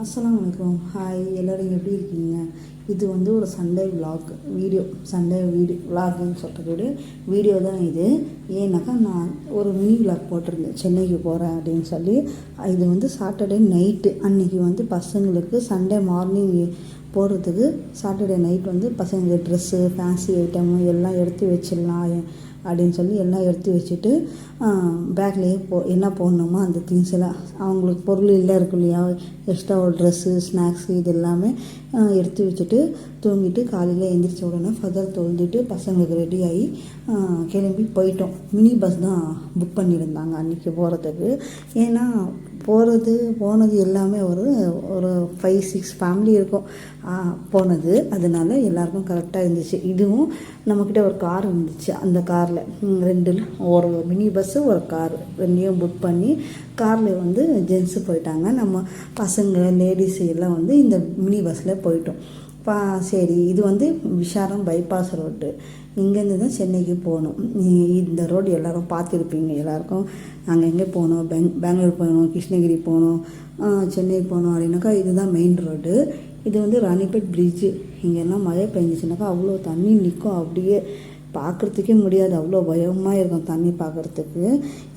அஸ்ஸலாமு அலைக்கும். ஹாய், எல்லோரும் எப்படி இருக்கீங்க? இது வந்து ஒரு சண்டே விலாக் வீடியோ, சண்டே விலாக்னு சொல்கிறதோட வீடியோ தான் இது. ஏன்னாக்கா நான் ஒரு மினி விலாக் போட்டிருந்தேன், சென்னைக்கு போகிறேன் அப்படின்னு சொல்லி. இது வந்து சாட்டர்டே நைட்டு அன்றைக்கி வந்து பசங்களுக்கு சண்டே மார்னிங் போடுறதுக்கு சாட்டர்டே நைட் வந்து பசங்களுக்கு ட்ரெஸ்ஸு, ஃபேன்சி ஐட்டமு எல்லாம் எடுத்து வச்சிடலாம் அப்படின்னு சொல்லி எல்லாம் எடுத்து வச்சுட்டு பேக்லேயே என்ன போடணுமோ அந்த திங்ஸ் எல்லாம் அவங்களுக்கு பொருள் இல்லை இருக்கும் இல்லையா, எக்ஸ்ட்ரா ஒரு ட்ரெஸ்ஸு, ஸ்நாக்ஸு இது எல்லாமே எடுத்து வச்சுட்டு தூங்கிட்டு காலையில் எழுந்திரிச்ச உடனே ஃபஜர் தொழுதுட்டு பசங்களுக்கு ரெடி ஆகி கிளம்பி போயிட்டோம். மினி பஸ் தான் புக் பண்ணியிருந்தாங்க அன்றைக்கி போகிறதுக்கு. ஏன்னா போனது எல்லாமே ஒரு 5-6 ஃபேமிலி இருக்கும் போனது. அதனால எல்லாருக்கும் கரெக்டாக இருந்துச்சு. இதுவும் நம்மக்கிட்ட ஒரு கார் இருந்துச்சு. அந்த காரில் ஒரு மினி பஸ்ஸு, ஒரு கார் ரெண்டையும் புக் பண்ணி காரில் வந்து ஜென்ஸு போயிட்டாங்க. நம்ம பசங்க லேடிஸ் எல்லாம் வந்து இந்த மினி பஸ்ஸில் போயிட்டோம். சரி, இது வந்து விஷாரம் பைபாஸ் ரோடு. இங்கேருந்து தான் சென்னைக்கு போகணும். இந்த ரோடு எல்லோரும் பார்த்துருப்பீங்க. எல்லாருக்கும் நாங்கள் எங்கே போகணும், பெங்களூர் போகணும், கிருஷ்ணகிரி போகணும், சென்னை போகணும் அப்படின்னாக்கா இதுதான் மெயின் ரோடு. இது வந்து ராணிப்பேட் பிரிட்ஜு. இங்கெல்லாம் மழை பெஞ்சிச்சுனாக்கா அவ்வளோ தண்ணி நிற்கும், அப்படியே பார்க்குறதுக்கே முடியாது, அவ்வளோ பயமாக இருக்கும் தண்ணி பார்க்குறதுக்கு.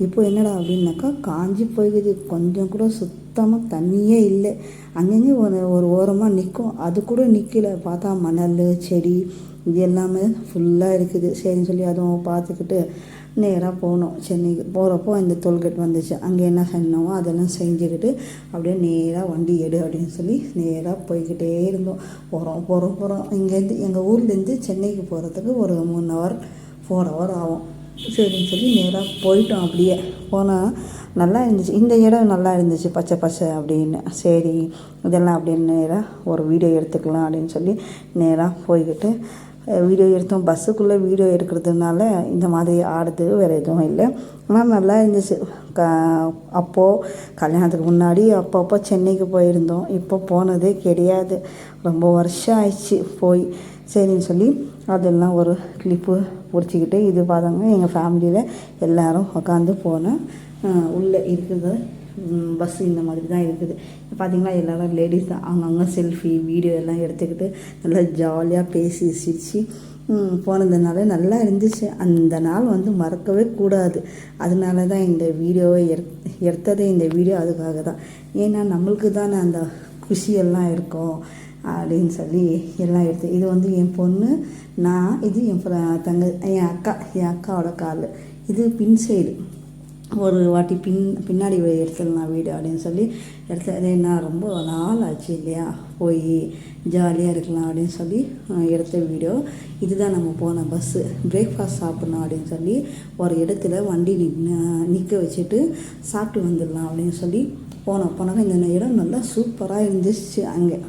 இப்போ என்னடா அப்படின்னாக்கா காஞ்சி போய்க்குது, கொஞ்சம் கூட சுத்தமாக தண்ணியே இல்லை. அங்கங்கே ஒரு ஓரமாக நிற்கும், அது கூட நிற்கல. பார்த்தா மணல், செடி இது எல்லாமே ஃபுல்லாக இருக்குது. சரின்னு சொல்லி அதுவும் பார்த்துக்கிட்டு நேராக போனோம். சென்னைக்கு போகிறப்போ இந்த டோல்கேட் வந்துச்சு. அங்கே என்ன செஞ்சோமோ அதெல்லாம் செஞ்சுக்கிட்டு அப்படியே நேராக வண்டி எடு அப்படின்னு சொல்லி நேராக போய்கிட்டே இருந்தோம். போகிறோம். இங்கேருந்து எங்கள் ஊர்லேருந்து சென்னைக்கு போகிறதுக்கு ஒரு 3 hour 4 hour ஆகும். சரின்னு சொல்லி நேராக போயிட்டோம். அப்படியே போனால் நல்லா இருந்துச்சு. இந்த இடம் நல்லா இருந்துச்சு, பச்சை அப்படின்னு. சரி, இதெல்லாம் அப்படியே நேராக ஒரு வீடியோ எடுத்துக்கலாம் அப்படின்னு சொல்லி நேராக போய்கிட்டு வீடியோ எடுத்தோம். பஸ்ஸுக்குள்ளே வீடியோ எடுக்கிறதுனால இந்த மாதிரி ஆடுறது வேறு எதுவும் இல்லை. ஆனால் நல்லா இருந்துச்சு. அப்போது கல்யாணத்துக்கு முன்னாடி அப்பப்போ சென்னைக்கு போயிருந்தோம். இப்போ போனதே கிடையாது, ரொம்ப வருஷம் ஆயிடுச்சு போய். சரின்னு சொல்லி அதெல்லாம் ஒரு கிளிப்பு பிடிச்சிக்கிட்டு இது பார்த்தாங்க. எங்கள் ஃபேமிலியில் எல்லோரும் உட்காந்து போனேன். உள்ளே இருக்குது பஸ்ஸு இந்த மாதிரி தான் இருக்குது. பார்த்திங்கன்னா எல்லோரும் லேடிஸ் தான். அங்கங்கே செல்ஃபி வீடியோ எல்லாம் எடுத்துக்கிட்டு நல்லா ஜாலியாக பேசி சிரித்து போனதுனால நல்லா இருந்துச்சு. அந்த நாள் வந்து மறக்கவே கூடாது. அதனால தான் இந்த வீடியோவை எடுத்ததே இந்த வீடியோ அதுக்காக தான். ஏன்னா நம்மளுக்கு தானே அந்த குஷியெல்லாம் இருக்கும் அப்படின்னு சொல்லி எல்லாம் எடுத்து. இது வந்து என் பொண்ணு, நான், இது என் அக்காவோட கால். இது பின் சைடு ஒரு வாட்டி பின்னாடி எடுத்துடலாம் வீடு அப்படின்னு சொல்லி எடுத்தது. என்ன ரொம்ப நாள் ஆச்சு இல்லையா, போய் ஜாலியாக இருக்கலாம் அப்படின்னு சொல்லி எடுத்த வீடியோ. இதுதான் நம்ம போன பஸ்ஸு. பிரேக்ஃபாஸ்ட் சாப்பிட்ணும் அப்படின்னு சொல்லி ஒரு இடத்துல வண்டி நிற்க வச்சுட்டு சாப்பிட்டு வந்துடலாம் அப்படின்னு சொல்லி போனாக்கா இந்த இடம் நல்லா சூப்பராக இருந்துச்சு. அங்கே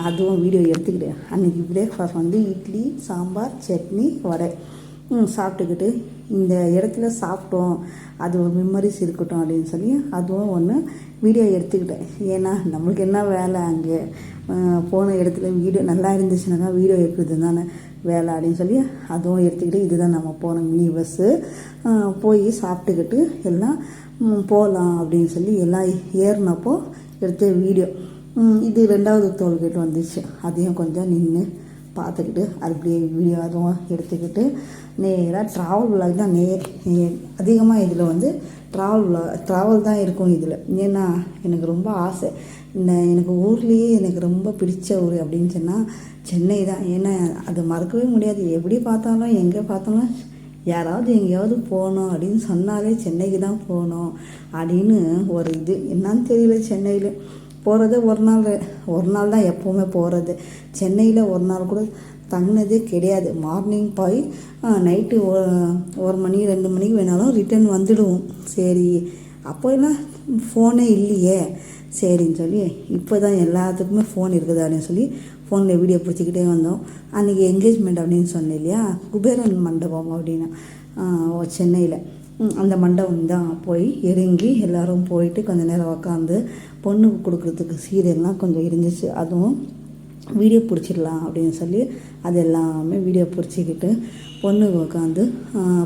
அதுவும் வீடியோ எடுத்துக்கிட்டேன். அன்றைக்கி பிரேக்ஃபாஸ்ட் வந்து இட்லி, சாம்பார், சட்னி, வடை சாப்பிட்டுக்கிட்டு இந்த இடத்துல சாப்பிட்டோம், அது ஒரு மெமரிஸ் இருக்கட்டும் அப்படின்னு சொல்லி அதுவும் ஒன்று வீடியோ எடுத்துக்கிட்டேன். ஏன்னா நம்மளுக்கு என்ன வேலை, அங்கே போன இடத்துல வீடியோ நல்லா இருந்துச்சுனாக்கா வீடியோ எடுக்கிறது தானே வேலை அப்படின்னு சொல்லி அதுவும் எடுத்துக்கிட்டு இதுதான் நம்ம போன மினி பஸ்ஸு. போய் சாப்பிட்டுக்கிட்டு எல்லாம் போகலாம் அப்படின்னு சொல்லி எல்லாம் ஏறினப்போ எடுத்த வீடியோ. இது 2வது டோல்கேட் வந்துச்சு. அதையும் கொஞ்சம் நின்று பார்த்துக்கிட்டு அப்படியே வீடியோ அதுவும் எடுத்துக்கிட்டு நேராக ட்ராவல் விலாக் தான். அதிகமாக இதில் வந்து ட்ராவல் தான் இருக்கும் இதில். ஏன்னா எனக்கு ரொம்ப ஆசை. எனக்கு ஊர்லேயே எனக்கு ரொம்ப பிடிச்ச ஊர் அப்படின்னு சொன்னால் சென்னை தான். ஏன்னா அதை மறக்கவே முடியாது. எப்படி பார்த்தாலும் எங்கே பார்த்தாலும் யாராவது எங்கேயாவது போகணும் அப்படின்னு சொன்னாலே சென்னைக்கு தான் போகணும் அப்படின்னு ஒரு இது. என்னான்னு தெரியல, சென்னையில் போகிறது ஒரு நாள் தான் எப்போவுமே போகிறது. சென்னையில் ஒரு நாள் கூட தங்கினதே கிடையாது. மார்னிங் போய் நைட்டு 1 மணி 2 மணிக்கு வேணாலும் ரிட்டர்ன் வந்துடுவோம். சரி, அப்போ எல்லாம் ஃபோனே இல்லையே. சரின்னு சொல்லி இப்போ தான் எல்லாத்துக்குமே ஃபோன் இருக்குது அப்படின்னு சொல்லி ஃபோனில் வீடியோ பிடிச்சிக்கிட்டே வந்தோம். அன்றைக்கி என்கேஜ்மெண்ட் அப்படின்னு சொன்னேன் இல்லையா, குபேரன் மண்டபம் அப்படின்னு சென்னையில். அந்த மண்டபம் தான் போய் இறங்கி எல்லோரும் போயிட்டு கொஞ்சம் நேரம் உக்காந்து பொண்ணுக்கு கொடுக்குறதுக்கு சீரெல்லாம் கொஞ்சம் இருந்துச்சு. அதுவும் வீடியோ பிடிச்சிடலாம் அப்படின்னு சொல்லி அது எல்லாமே வீடியோ பிடிச்சிக்கிட்டு பொண்ணுக்கு உட்காந்து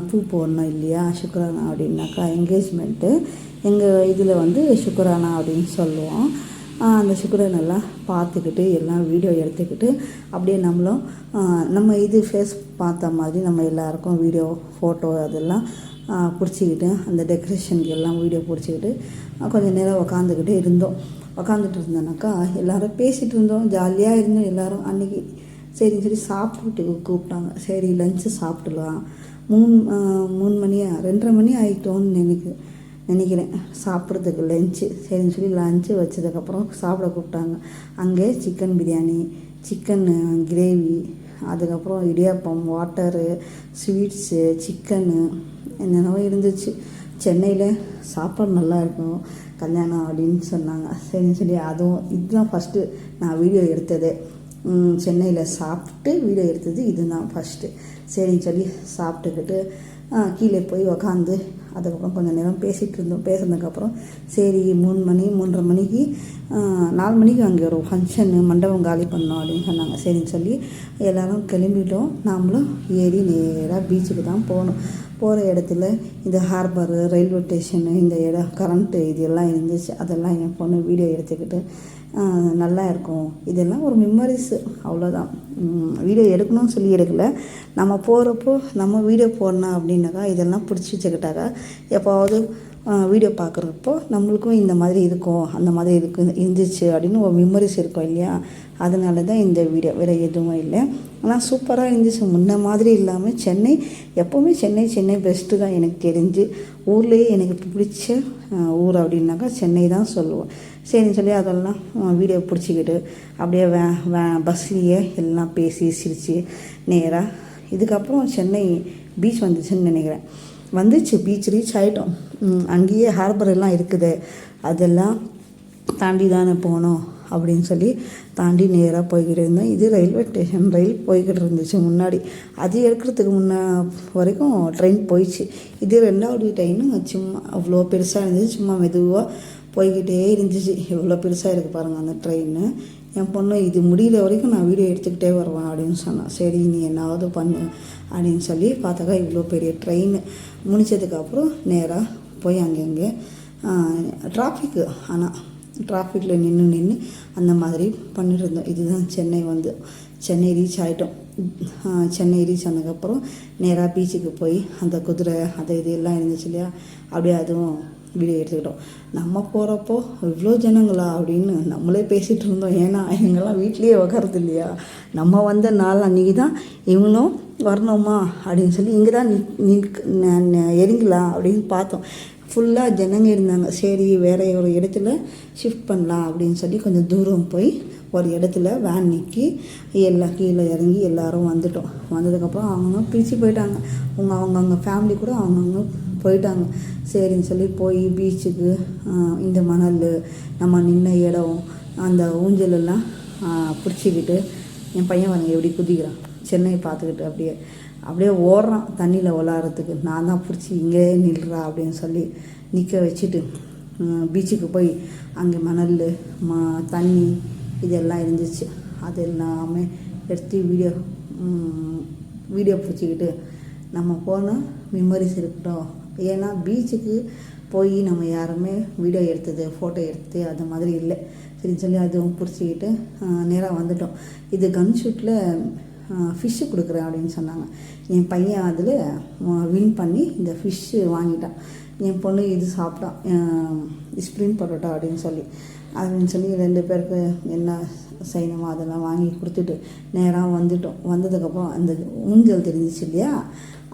பூ போடணும் இல்லையா, சுக்ரானா அப்படின்னாக்கா என்கேஜ்மெண்ட்டு எங்கள் இதில் வந்து சுக்ரானா அப்படின்னு சொல்லுவோம். அந்த சுக்கரை நல்லா பார்த்துக்கிட்டு எல்லாம் வீடியோ எடுத்துக்கிட்டு அப்படியே நம்மளும் நம்ம இது ஃபேஸ் பார்த்த மாதிரி நம்ம எல்லாருக்கும் வீடியோ ஃபோட்டோ அதெல்லாம் பிடிச்சிக்கிட்டு அந்த டெக்கரேஷனுக்கு எல்லாம் வீடியோ பிடிச்சிக்கிட்டு கொஞ்சம் நேரம் உக்காந்துட்டு இருந்தோன்னாக்கா எல்லோரும் பேசிகிட்டு இருந்தோம், ஜாலியாக இருந்தோம் எல்லோரும். அன்றைக்கி சரின்னு சொல்லி சாப்பிட்டு கூப்பிட்டாங்க. சரி லஞ்சு சாப்பிட்டுலாம். 3 மணியா 2:30 மணி ஆகிட்டோன்னு நினைக்கிறேன் சாப்பிட்றதுக்கு லஞ்சு. சரின்னு சொல்லி லஞ்சு வச்சதுக்கப்புறம் சாப்பிட கூப்பிட்டாங்க. அங்கே சிக்கன் பிரியாணி, சிக்கன் கிரேவி, அதுக்கப்புறம் இடியாப்பம், வாட்டரு, ஸ்வீட்ஸு, சிக்கனு என்னென்னவோ இருந்துச்சு. சென்னையில் சாப்பாடு நல்லா இருக்கும் கல்யாணம் அப்படின்னு சொன்னாங்க. சரின்னு சொல்லி அதுவும் இதுதான் ஃபஸ்ட்டு நான் வீடியோ எடுத்ததே. சென்னையில் சாப்பிட்டு வீடியோ எடுத்தது இதுதான் ஃபஸ்ட்டு. சரின்னு சொல்லி சாப்பிட்டுக்கிட்டு கீழே போய் உக்காந்து அதுக்கப்புறம் கொஞ்சம் நேரம் பேசிகிட்டு இருந்தோம். பேசுனதுக்கப்புறம் சரி 3:30 மணிக்கு 4 மணிக்கு அங்கே ஒரு ஃபங்க்ஷனு, மண்டபம் காலி பண்ணோம் அப்படின்னு சொன்னாங்க. சரின்னு சொல்லி எல்லோரும் கிளம்பிட்டோம். நாமளும் ஏறி நேராக பீச்சுக்கு தான் போகணும். போகிற இடத்துல இந்த ஹார்பரு, ரயில்வே ஸ்டேஷனு, இந்த இடம் கரண்ட்டு இது எல்லாம் இருந்துச்சு. அதெல்லாம் என் பொண்ணு வீடியோ எடுத்துக்கிட்டு நல்லா இருக்கும். இதெல்லாம் ஒரு மெமரிஸு, அவ்வளோதான். வீடியோ எடுக்கணும்னு சொல்லி எடுக்கலை. நம்ம போகிறப்போ நம்ம வீடியோ போடணும் அப்படின்னாக்கா இதெல்லாம் பிடிச்சி வச்சுக்கிட்டாக்கா எப்போவாவது வீடியோ பார்க்குறப்போ நம்மளுக்கும் இந்த மாதிரி இருக்கும், அந்த மாதிரி இருந்துச்சு அப்படின்னு ஒரு மெமரிஸ் இருக்கும் இல்லையா. அதனால தான் இந்த வீடியோ, வேறு எதுவும் இல்லை. ஆனால் சூப்பராக இருந்துச்சு. முன்ன மாதிரி இல்லாமல் சென்னை எப்போவுமே சென்னை பெஸ்ட்டு தான் எனக்கு தெரிஞ்சு. ஊர்லேயே எனக்கு பிடிச்ச ஊர் அப்படின்னாக்கா சென்னை தான் சொல்லுவோம். சரின்னு சொல்லி அதெல்லாம் வீடியோ பிடிச்சிக்கிட்டு அப்படியே பஸ்லேயே எல்லாம் பேசி சிரித்து நேராக இதுக்கப்புறம் சென்னை பீச் வந்துச்சுன்னு நினைக்கிறேன். வந்துச்சு, பீச் ரீச் ஆகிட்டோம். அங்கேயே ஹார்பர் எல்லாம் இருக்குது, அதெல்லாம் தாண்டி தானே போனோம் அப்படின்னு சொல்லி தாண்டி நேராக போய்கிட்டு இருந்தோம். இது ரயில்வே ஸ்டேஷன், ரயில் போய்கிட்டு இருந்துச்சு முன்னாடி. அது எடுக்கிறதுக்கு வரைக்கும் ட்ரெயின் போயிடுச்சு. இது 2வது ட்ரெயின் சும்மா அவ்வளோ பெருசாக இருந்துச்சு, சும்மா மெதுவாக போய்கிட்டே இருந்துச்சு. எவ்வளோ பெருசாக இருக்குது பாருங்கள் அந்த ட்ரெயின். என் பொண்ணு இது முடிகிற வரைக்கும் நான் வீடியோ எடுத்துக்கிட்டே வருவேன் அப்படின்னு சொன்னான். சரி நீ என்னாவது பண்ணு அப்படின்னு சொல்லி பார்த்தாக்கா இவ்வளோ பெரிய ட்ரெயின் முடிச்சதுக்கப்புறம் நேராக போய் அங்கங்கே டிராஃபிக்கு, ஆனால் டிராஃபிக்கில் நின்று அந்த மாதிரி பண்ணிட்டு இருந்தோம். இதுதான் சென்னை ரீச் ஆகிட்டோம். சென்னை ரீச் ஆனதுக்கப்புறம் நேராக பீச்சுக்கு போய் அந்த குதிரை அது இது எல்லாம் இருந்துச்சு இல்லையா, அப்படியே அதுவும் வீடியோ எடுத்துக்கிட்டோம். நம்ம போகிறப்போ இவ்வளோ ஜனங்களா அப்படின்னு நம்மளே பேசிகிட்டு இருந்தோம். ஏன்னா எங்கெல்லாம் வீட்லேயே உக்காரது இல்லையா. நம்ம வந்த நாள் அன்றைக்கி தான் இவங்களும் வரணுமா அப்படின்னு சொல்லி இங்கே தான் இறங்கலாம் அப்படின்னு பார்த்தோம். ஃபுல்லாக ஜனங்க இருந்தாங்க. சரி வேறு ஒரு இடத்துல ஷிஃப்ட் பண்ணலாம் அப்படின்னு சொல்லி கொஞ்சம் தூரம் போய் ஒரு இடத்துல வேன் நிற்கி எல்லாம் கீழே இறங்கி எல்லோரும் வந்துட்டோம். வந்ததுக்கப்புறம் அவங்க பிரித்து போயிட்டாங்க. அவங்கவுங்க ஃபேமிலி கூட அவங்கவுங்க போயிட்டாங்க. சரின்னு சொல்லி போய் பீச்சுக்கு இந்த மணல் நம்ம நின்ன இடம் அந்த ஊஞ்சலெல்லாம் பிடிச்சிக்கிட்டு என் பையன் வந்து எப்படி குதிக்கிறான் சென்னையை பார்த்துக்கிட்டு அப்படியே ஓடுறான் தண்ணியில் விளாட்றதுக்கு. நான் தான் பிடிச்சி இங்கே நில்றா அப்படின்னு சொல்லி நிற்க வச்சுட்டு பீச்சுக்கு போய் அங்கே மணல் தண்ணி இதெல்லாம் இருந்துச்சு. அது எல்லாமே எடுத்து வீடியோ பிடிச்சிக்கிட்டு நம்ம போன மெமரிஸ் இருக்கட்டும். ஏன்னா பீச்சுக்கு போய் நம்ம யாருமே வீடியோ எடுத்தது ஃபோட்டோ எடுத்து அது மாதிரி இல்லை. சரின்னு சொல்லி அதுவும் பிடிச்சிக்கிட்டு நேராக வந்துட்டோம். இது கன் ஷூட்டில் ஃபிஷ்ஷு கொடுக்குறேன் அப்படின்னு சொன்னாங்க. என் பையன் அதில் வின் பண்ணி இந்த ஃபிஷ்ஷு வாங்கிட்டான். என் பொண்ணு இது சாப்பிட்டான், ஸ்ப்ரிங் பரோட்டா அப்படின்னு சொல்லி 2 பேருக்கு என்ன செய்யணுமோ அதெல்லாம் வாங்கி கொடுத்துட்டு நேராக வந்துட்டோம். வந்ததுக்கப்புறம் அந்த ஊஞ்சல் தெரிஞ்சிச்சு இல்லையா,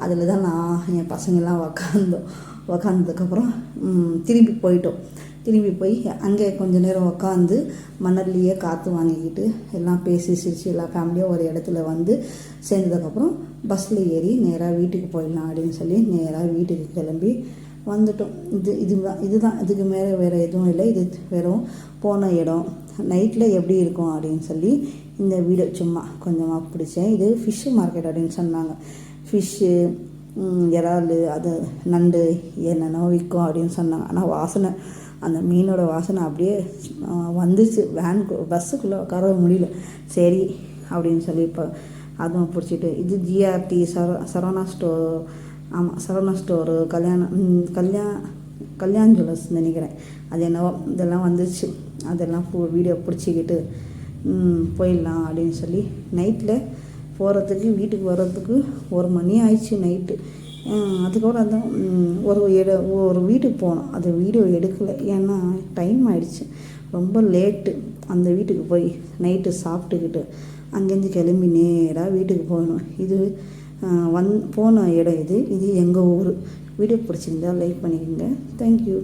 அதில் தான் நான் என் பசங்கள்லாம் உக்காந்ததுக்கப்புறம் திரும்பி போய் அங்கே கொஞ்சம் நேரம் உக்காந்து மணல்லையே காற்று வாங்கிக்கிட்டு எல்லாம் பேசி சிரித்து எல்லா ஃபேமிலியும் ஒரு இடத்துல வந்து சேர்ந்ததுக்கப்புறம் பஸ்ஸில் ஏறி நேராக வீட்டுக்கு போயிடலாம் அப்படின்னு சொல்லி நேராக வீட்டுக்கு கிளம்பி வந்துட்டோம். இதுதான் இதுக்கு மேலே வேறு எதுவும் இல்லை. இது வெறும் போன இடம் நைட்டில் எப்படி இருக்கும் அப்படின்னு சொல்லி இந்த வீடியோ சும்மா கொஞ்சமாக பிடிச்சேன். இது ஃபிஷ்ஷு மார்க்கெட் அப்படின்னு சொன்னாங்க. ஃபிஷ்ஷு, இறால், அது நண்டு என்னென்னோ விற்கும் அப்படின்னு சொன்னாங்க. ஆனால் வாசனை, அந்த மீனோட வாசனை அப்படியே வந்துச்சு. பஸ்ஸுக்குள்ளே உட்கார முடியல. சரி அப்படின்னு சொல்லி இப்போ அதுவும் பிடிச்சிட்டு இது ஜிஆர்டி சரவணா ஸ்டோர். ஆமாம், சரவணா ஸ்டோரு, கல்யாண் ஜுவல்லர்ஸ் நினைக்கிறேன். அது என்னவோ இதெல்லாம் வந்துச்சு. அதெல்லாம் வீடியோ பிடிச்சிக்கிட்டு போயிடலாம் அப்படின்னு சொல்லி நைட்டில் போகிறதுக்கு வீட்டுக்கு வர்றதுக்கு 1 மணி ஆயிடுச்சு நைட்டு. அதுக்கப்புறம் அந்த ஒரு வீட்டுக்கு போனோம். அது வீடியோ எடுக்கலை, ஏன்னா டைம் ஆயிடுச்சு, ரொம்ப லேட்டு. அந்த வீட்டுக்கு போய் நைட்டு சாப்பிட்டுக்கிட்டு அங்கேருந்து கிளம்பி நேராக வீட்டுக்கு போகணும். இது போன இடம் இது எங்கள் ஊர். வீடியோ பிடிச்சிருந்தா லைக் பண்ணிக்கோங்க. தேங்க்யூ.